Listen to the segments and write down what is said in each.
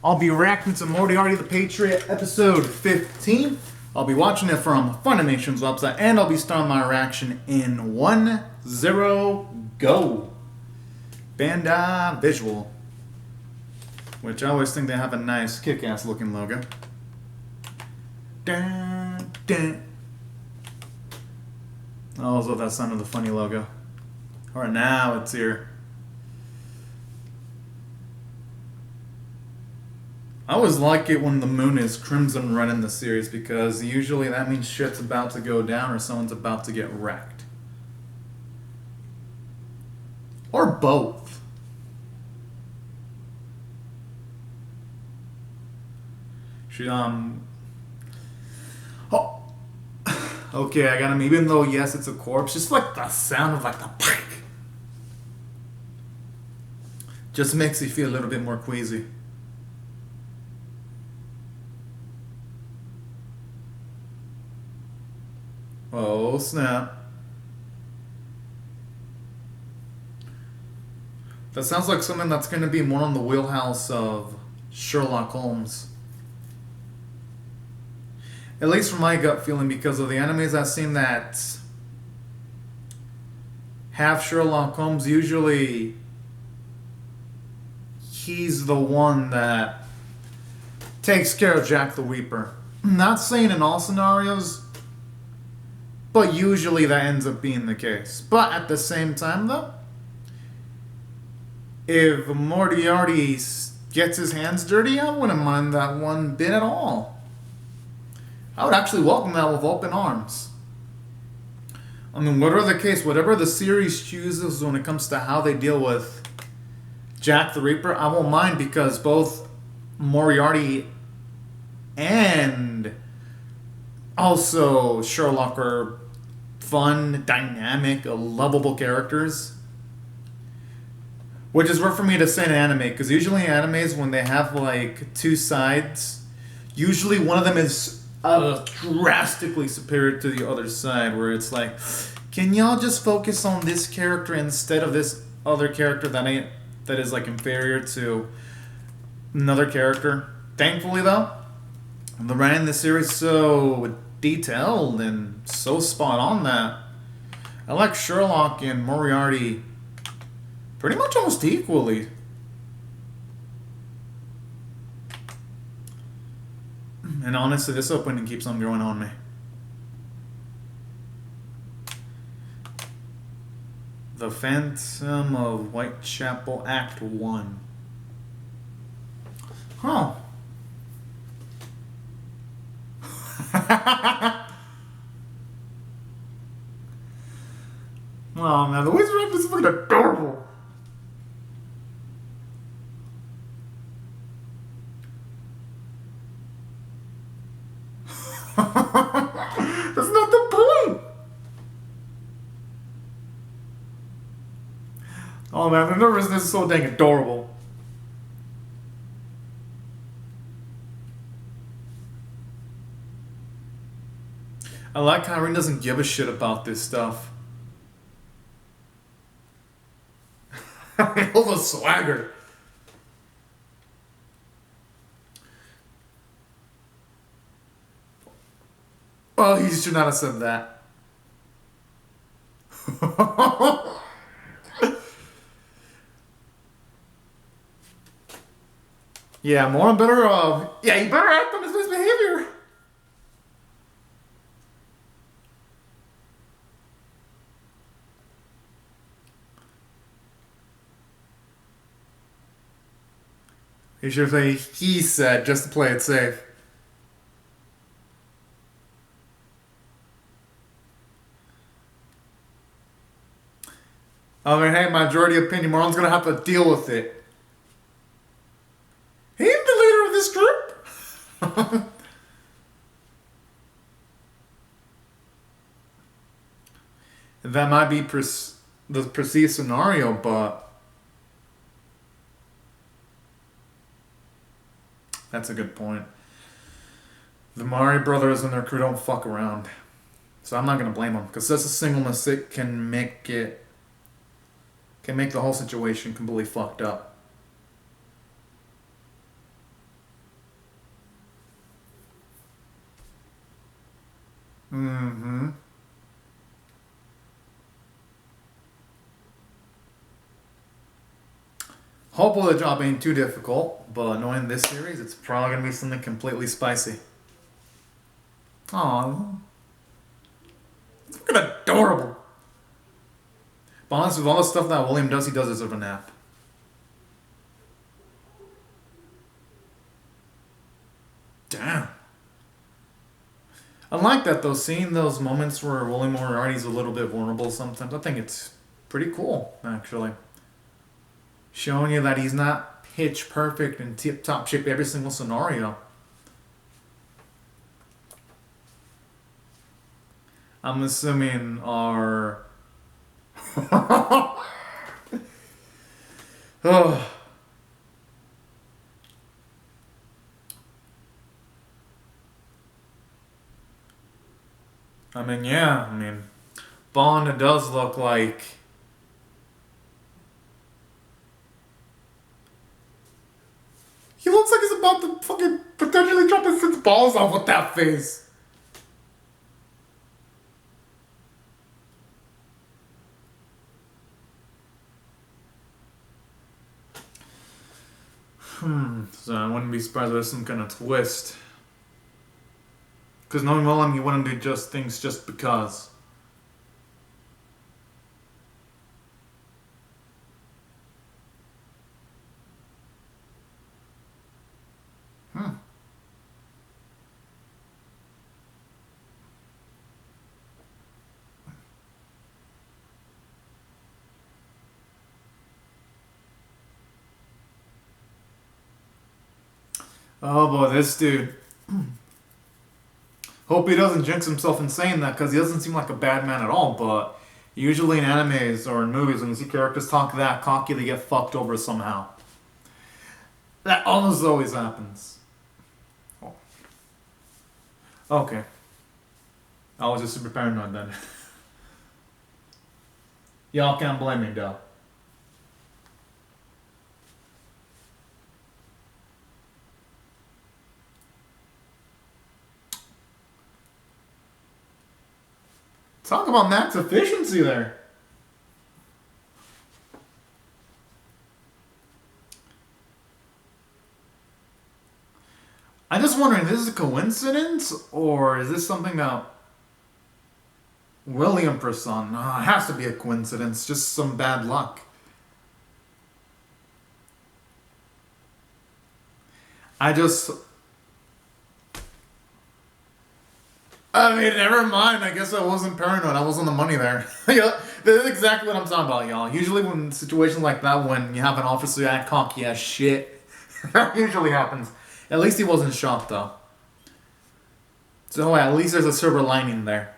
I'll be reacting to Moriarty the Patriot episode 15. I'll be watching it from Funimation's website, and I'll be starting my reaction in 1-0 go. Bandai Visual, which I always think they have a nice kick-ass looking logo. Dun, dun. I always love that sound of the funny logo. Alright, now it's here. I always like it when the moon is crimson red in the series because usually that means shit's about to go down or someone's about to get wrecked. Or both. Oh. Okay, I got him. Even though, yes, it's a corpse, just like the sound of like the just makes you feel a little bit more queasy. Oh, snap. That sounds like something that's going to be more on the wheelhouse of Sherlock Holmes. At least from my gut feeling, because of the animes I've seen that have Sherlock Holmes, usually he's the one that takes care of Jack the Reaper. Not saying in all scenarios, but usually that ends up being the case. But at the same time, though, if Moriarty gets his hands dirty, I wouldn't mind that one bit at all. I would actually welcome that with open arms. I mean, whatever the case, whatever the series chooses when it comes to how they deal with Jack the Reaper, I won't mind, because both Moriarty and also Sherlock are fun, dynamic, lovable characters. Which is rare for me to say in anime, because usually in animes, when they have like two sides, usually one of them is drastically superior to the other side, where it's like, can y'all just focus on this character instead of this other character that is like inferior to another character? Thankfully, though, the writing in the series is so detailed and so spot on that I like Sherlock and Moriarty pretty much almost equally. And honestly, this opening keeps on growing on me. The Phantom of Whitechapel, Act 1. Huh. Oh man, the Wizard Rap is fucking adorable. That's not the point. Oh man, the nervousness is so dang adorable. I like how Irene doesn't give a shit about this stuff. All the swagger. Oh, he should not have said that. Yeah, more better. Yeah, he better act on his misbehavior. You should say he said, just to play it safe. I mean, hey, majority opinion, Marlon's gonna have to deal with it. He ain't the leader of this group. That might be the perceived scenario, but that's a good point. The Mari brothers and their crew don't fuck around. So I'm not going to blame them, because just a single mistake can make the whole situation completely fucked up. Mm-hmm. Hopefully the job ain't too difficult, but knowing this series, it's probably gonna be something completely spicy. Aww. It's fucking adorable. But honestly, with all the stuff that William does, he does deserve a nap. Damn. I like that though, seeing those moments where William Moriarty's a little bit vulnerable sometimes. I think it's pretty cool, actually. Showing you that he's not pitch perfect and tip top shape every single scenario. I'm assuming our. Oh. I mean, yeah, Bond does look like. He looks like he's about to fucking potentially drop his 6 balls off with that face. So I wouldn't be surprised if there's some kind of twist. Because knowing Willem, he wouldn't do just things just because. Oh boy, this dude. Hope he doesn't jinx himself in saying that, because he doesn't seem like a bad man at all, but usually in animes or in movies, when you see characters talk that cocky, they get fucked over somehow. That almost always happens. Oh. Okay. I was just super paranoid then. Y'all can't blame me, though. Talk about max efficiency there. I'm just wondering, this is a coincidence, or is this something that William foresaw? No, it has to be a coincidence, just some bad luck. I mean, never mind. I guess I wasn't paranoid. I was on the money there. Yeah, this is exactly what I'm talking about, y'all. Usually when situations like that, when you have an officer act cocky as shit, that usually happens. At least he wasn't shot, though. So at least there's a silver lining there.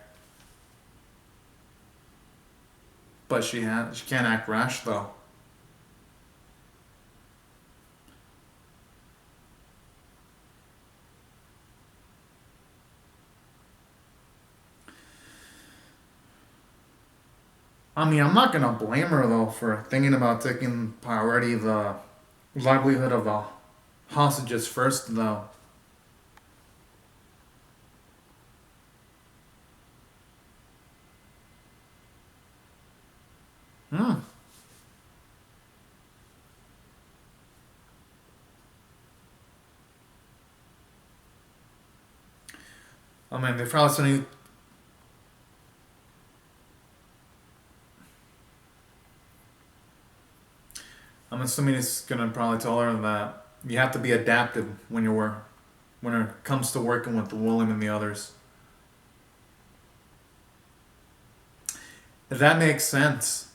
But she can't act rash, though. I mean, I'm not gonna blame her though for thinking about taking priority the livelihood of the hostages first, though. Hmm. I mean, they probably sending. I'm assuming he's gonna probably tell her that you have to be adapted when it comes to working with William and the others. If that makes sense.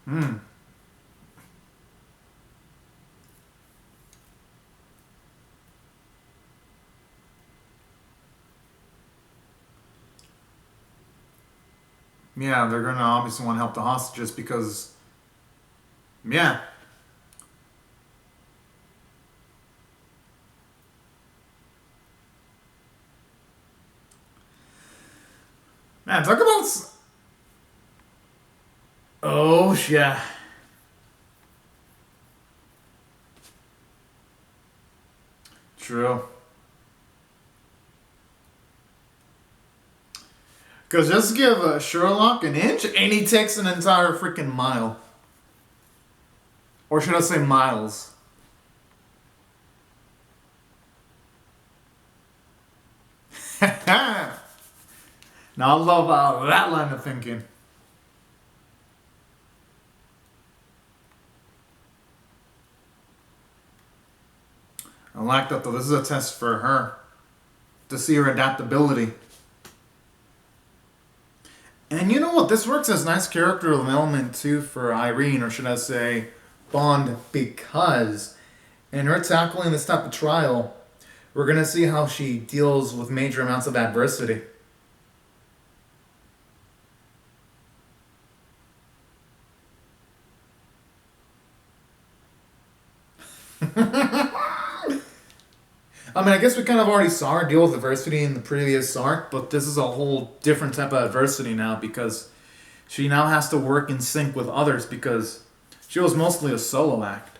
Hmm. Yeah, they're gonna obviously want to help the hostages because, yeah, Man, talk about. Oh, yeah. True. Because just give Sherlock an inch and he takes an entire freaking mile. Or should I say miles? Now I love that line of thinking. I like that though. This is a test for her. To see her adaptability. And you know what? This works as nice character element too for Irene, or should I say Bond, because in her tackling this type of trial, we're going to see how she deals with major amounts of adversity. I mean, I guess we kind of already saw her deal with adversity in the previous arc, but this is a whole different type of adversity now because she now has to work in sync with others because she was mostly a solo act.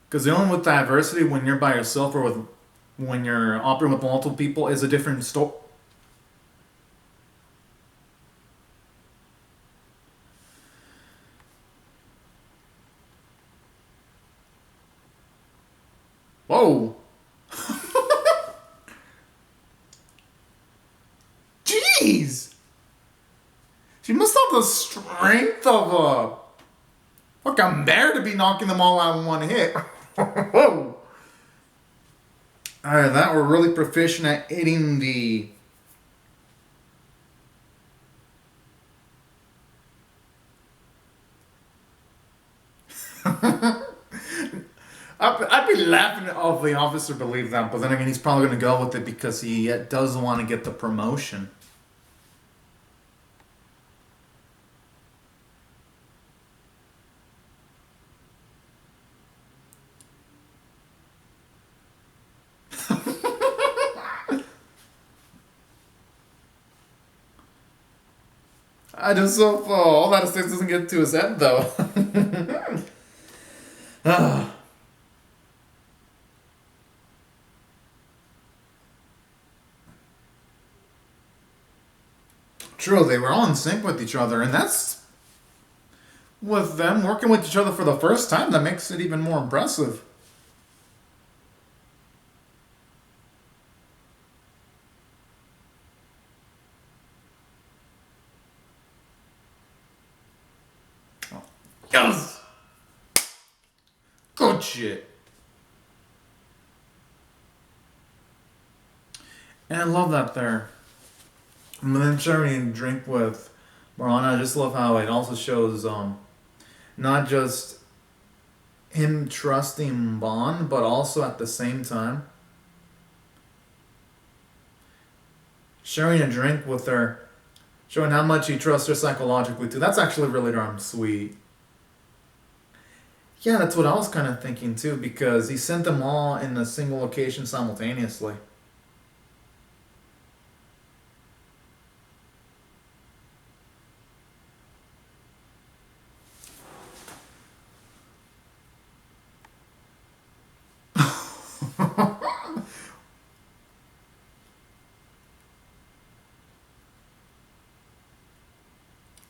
Because dealing with the adversity when you're by yourself or when you're operating with multiple people is a different story. Whoa! Jeez! She must have the strength of a fucking bear to be knocking them all out in one hit. Whoa! Alright, that we're really proficient at hitting the... I'd be laughing if the officer believed that, but then again, he's probably going to go with it because he does want to get the promotion. I just hope all that stuff doesn't get to his head, though. True, they were all in sync with each other, and that's with them working with each other for the first time that makes it even more impressive. Yes! Good shit. And I love that there. And then sharing a drink with Marana, I just love how it also shows not just him trusting Bond, but also at the same time sharing a drink with her, showing how much he trusts her psychologically too. That's actually really darn sweet. Yeah, that's what I was kind of thinking too, because he sent them all in a single location simultaneously.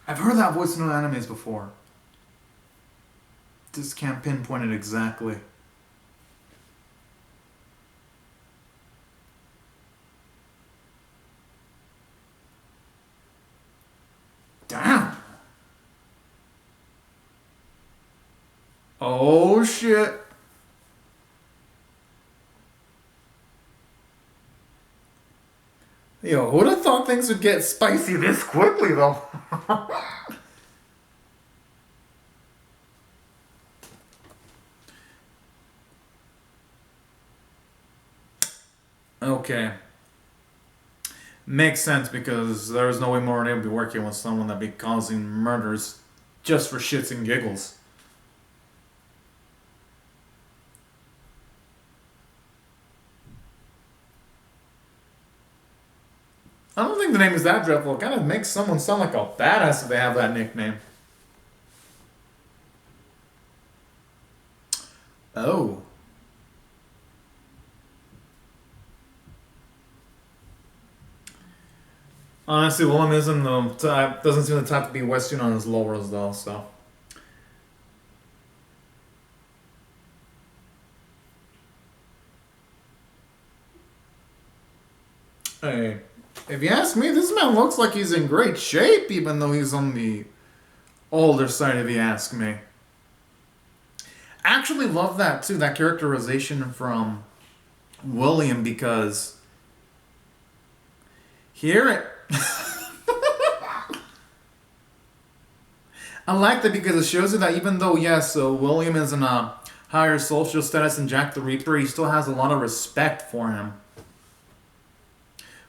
I've heard that voice in other animes before. Just can't pinpoint it exactly. Damn. Oh shit. Yo, who'd have thought things would get spicy this quickly though? Okay. Makes sense because there's no way Moriarty would be working with someone that'd be causing murders just for shits and giggles. I don't think the name is that dreadful. It kind of makes someone sound like a badass if they have that nickname. Oh. Honestly, Willem isn't the type, doesn't seem the type to be wasting on his lowers though, so. Hey, if you ask me, this man looks like he's in great shape, even though he's on the older side, if you ask me. I actually love that too, that characterization from William, because here I like that because it shows you that even though, yes, William is in a higher social status than Jack the Reaper, he still has a lot of respect for him.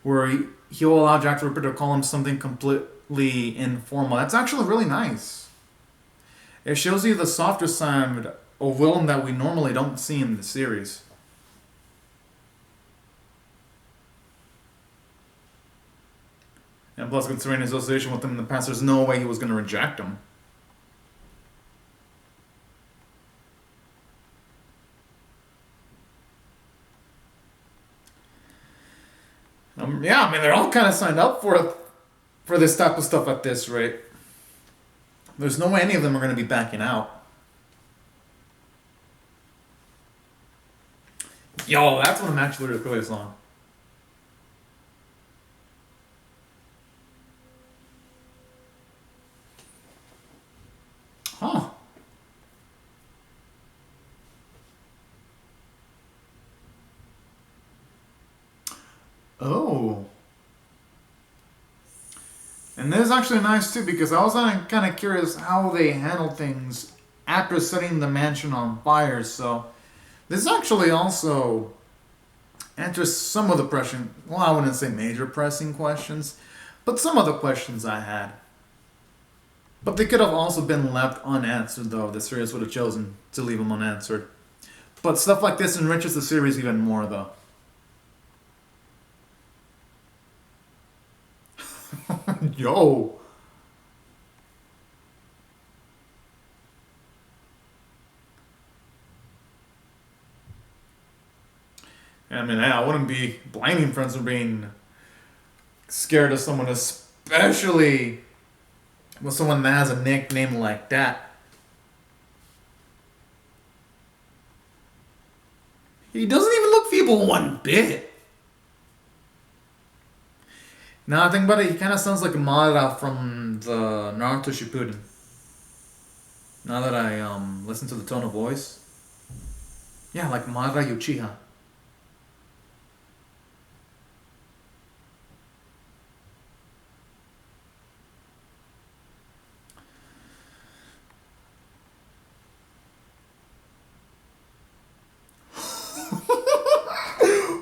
Where he'll allow Jack the Ripper to call him something completely informal. That's actually really nice. It shows you the softer side of Willem that we normally don't see in the series. And plus, considering his association with him in the past, there's no way he was going to reject him. Yeah, I mean, they're all kind of signed up for this type of stuff at this rate. There's no way any of them are going to be backing out. Yo, that's what I'm actually really on. Huh. Oh. And this is actually nice too, because I was kind of curious how they handle things after setting the mansion on fire. So this actually also answers some of the pressing, well, I wouldn't say major pressing questions, but some of the questions I had. But they could have also been left unanswered, though. The series would have chosen to leave them unanswered. But stuff like this enriches the series even more, though. Yo. I mean, I wouldn't be blaming friends for being scared of someone, especially with someone that has a nickname like that. He doesn't even look feeble one bit. Now I think about it, he kind of sounds like Madara from the Naruto Shippuden. Now that I listen to the tone of voice. Yeah, like Madara Uchiha.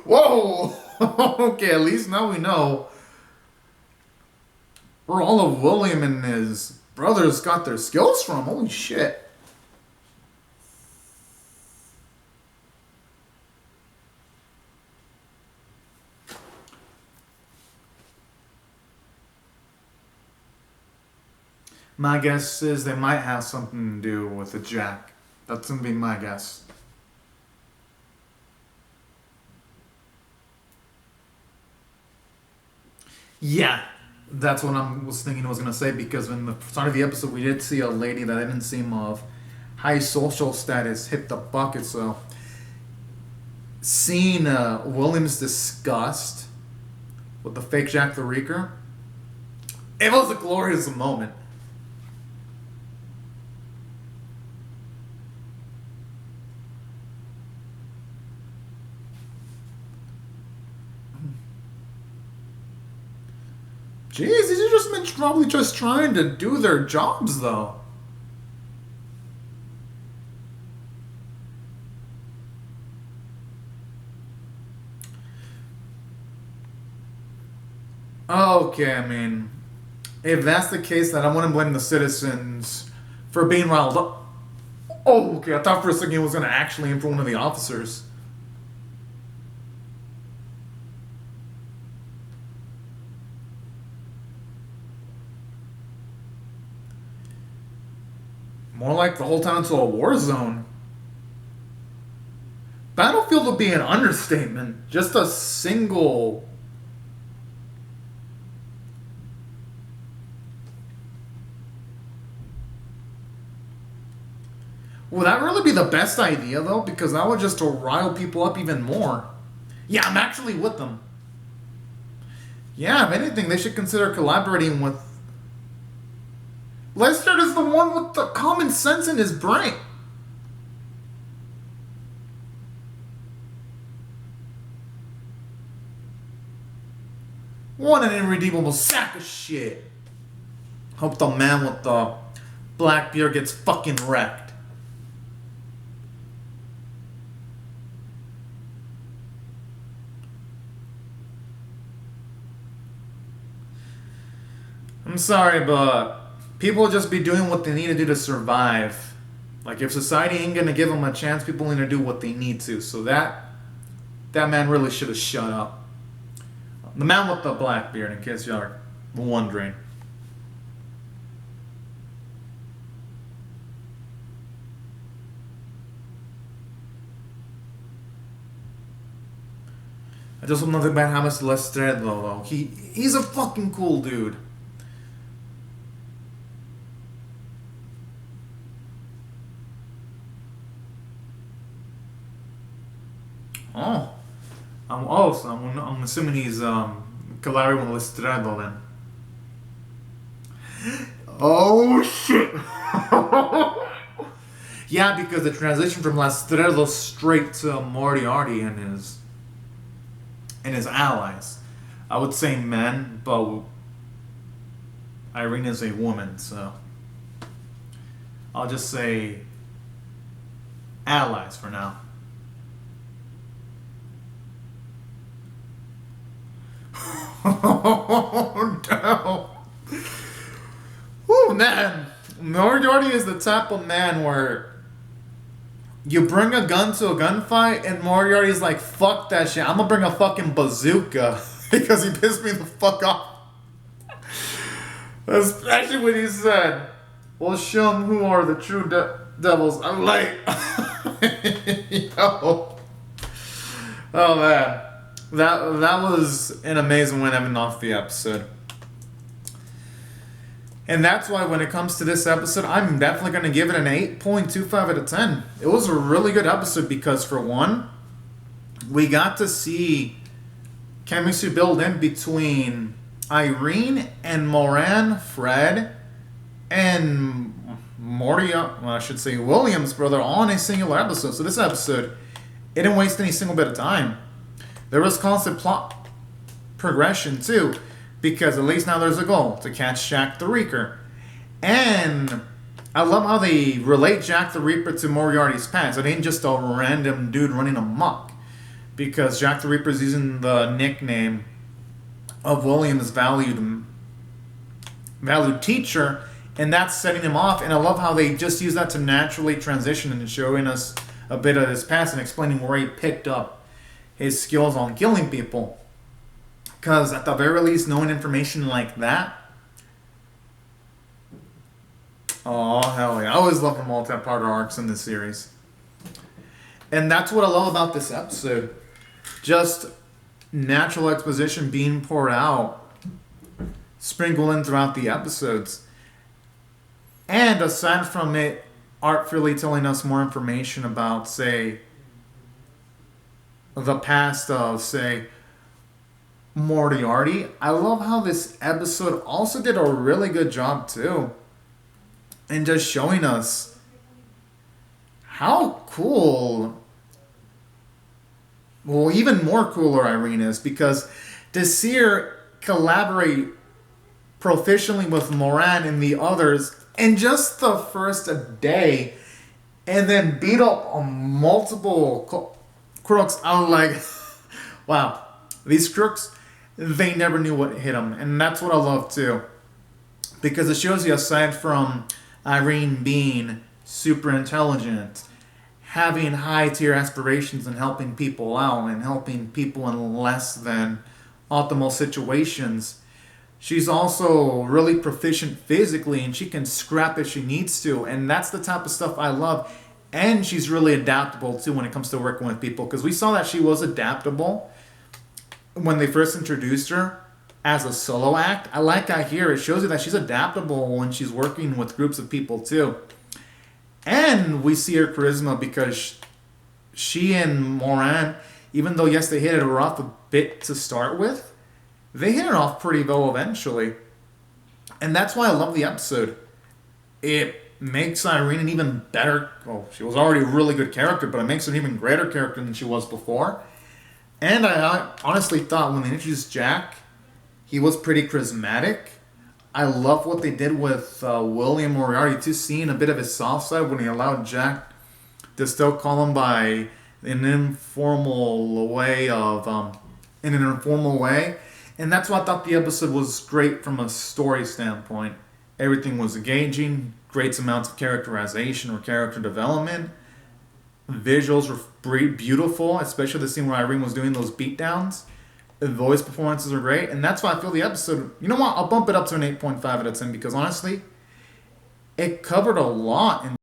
Whoa! Okay, at least now we know where all of William and his brothers got their skills from. Holy shit. My guess is they might have something to do with the Jack. That's gonna be my guess. Yeah, that's what I was thinking I was going to say, because in the start of the episode we did see a lady that didn't seem of high social status hit the bucket, so seeing William's disgust with the fake Jack the Reaper, it was a glorious moment. Jeez, these are just men probably just trying to do their jobs, though. Okay, I mean, if that's the case, then I wouldn't blame the citizens for being riled up. Oh, okay, I thought for a second it was going to actually aim for one of the officers. More like the whole town to a war zone. Battlefield would be an understatement. Just a single... Would that really be the best idea, though? Because that would just rile people up even more. Yeah, I'm actually with them. Yeah, if anything, they should consider collaborating with... Lestrade is the one with the common sense in his brain. What an irredeemable sack of shit. Hope the man with the black beard gets fucking wrecked. I'm sorry, but people will just be doing what they need to do to survive. Like, if society ain't gonna give them a chance, people need to do what they need to. So that man really should have shut up. The man with the black beard, in case y'all are wondering. I just want nothing bad happens to Lestrade, though. He's a fucking cool dude. Oh. I'm assuming he's collaborating with Lestrade then. Oh shit! Yeah, because the transition from Lestrade straight to Moriarty and his allies. I would say men, but Irene is a woman, so I'll just say allies for now. Oh no! Oh man, Moriarty is the type of man where you bring a gun to a gunfight and Moriarty's like, fuck that shit, I'm gonna bring a fucking bazooka because he pissed me the fuck off. Especially when he said, we'll show them who are the true devils. I'm like, yo. Oh man. That was an amazing way to off the episode. And that's why when it comes to this episode, I'm definitely going to give it an 8.25 out of 10. It was a really good episode because, for one, we got to see chemistry build in between Irene and Moran, Fred, and William's brother on a singular episode. So this episode, it didn't waste any single bit of time. There was constant plot progression too, because at least now there's a goal to catch Jack the Reaper. And I love how they relate Jack the Reaper to Moriarty's past. It ain't just a random dude running amok, because Jack the Reaper is using the nickname of William's valued teacher, and that's setting him off. And I love how they just use that to naturally transition and showing us a bit of his past and explaining where he picked up his skills on killing people. Because at the very least, knowing information like that, oh hell yeah, I always love the multi-part arcs in this series. And that's what I love about this episode. Just natural exposition being poured out, sprinkled in throughout the episodes. And aside from it artfully telling us more information about, say, the past of, say, Moriarty, I love how this episode also did a really good job too in just showing us how cool, well, even more cooler Irene is, because to see her collaborate proficiently with Moran and the others in just the first day and then beat up on multiple crooks, I'm like, wow, these crooks, they never knew what hit them. And that's what I love too, because it shows you, aside from Irene being super intelligent, having high tier aspirations and helping people out and helping people in less than optimal situations, She's also really proficient physically, and she can scrap if she needs to. And that's the type of stuff I love. And she's really adaptable too when it comes to working with people, because we saw that she was adaptable when they first introduced her as a solo act. I like how here it shows you that she's adaptable when she's working with groups of people too. And we see her charisma because she and Moran, even though yes they hit it rough a bit to start with, they hit it off pretty well eventually. And that's why I love the episode. It makes Irene an even better, well, she was already a really good character, but it makes her an even greater character than she was before. And I honestly thought when they introduced Jack, he was pretty charismatic. I love what they did with William Moriarty too, seeing a bit of his soft side when he allowed Jack to still call him by an informal way in an informal way. And that's why I thought the episode was great from a story standpoint. Everything was engaging, great amounts of characterization or character development. Visuals were beautiful, especially the scene where Irene was doing those beatdowns. The voice performances are great, and that's why I feel the episode, you know what, I'll bump it up to an 8.5 out of 10, because honestly, it covered a lot in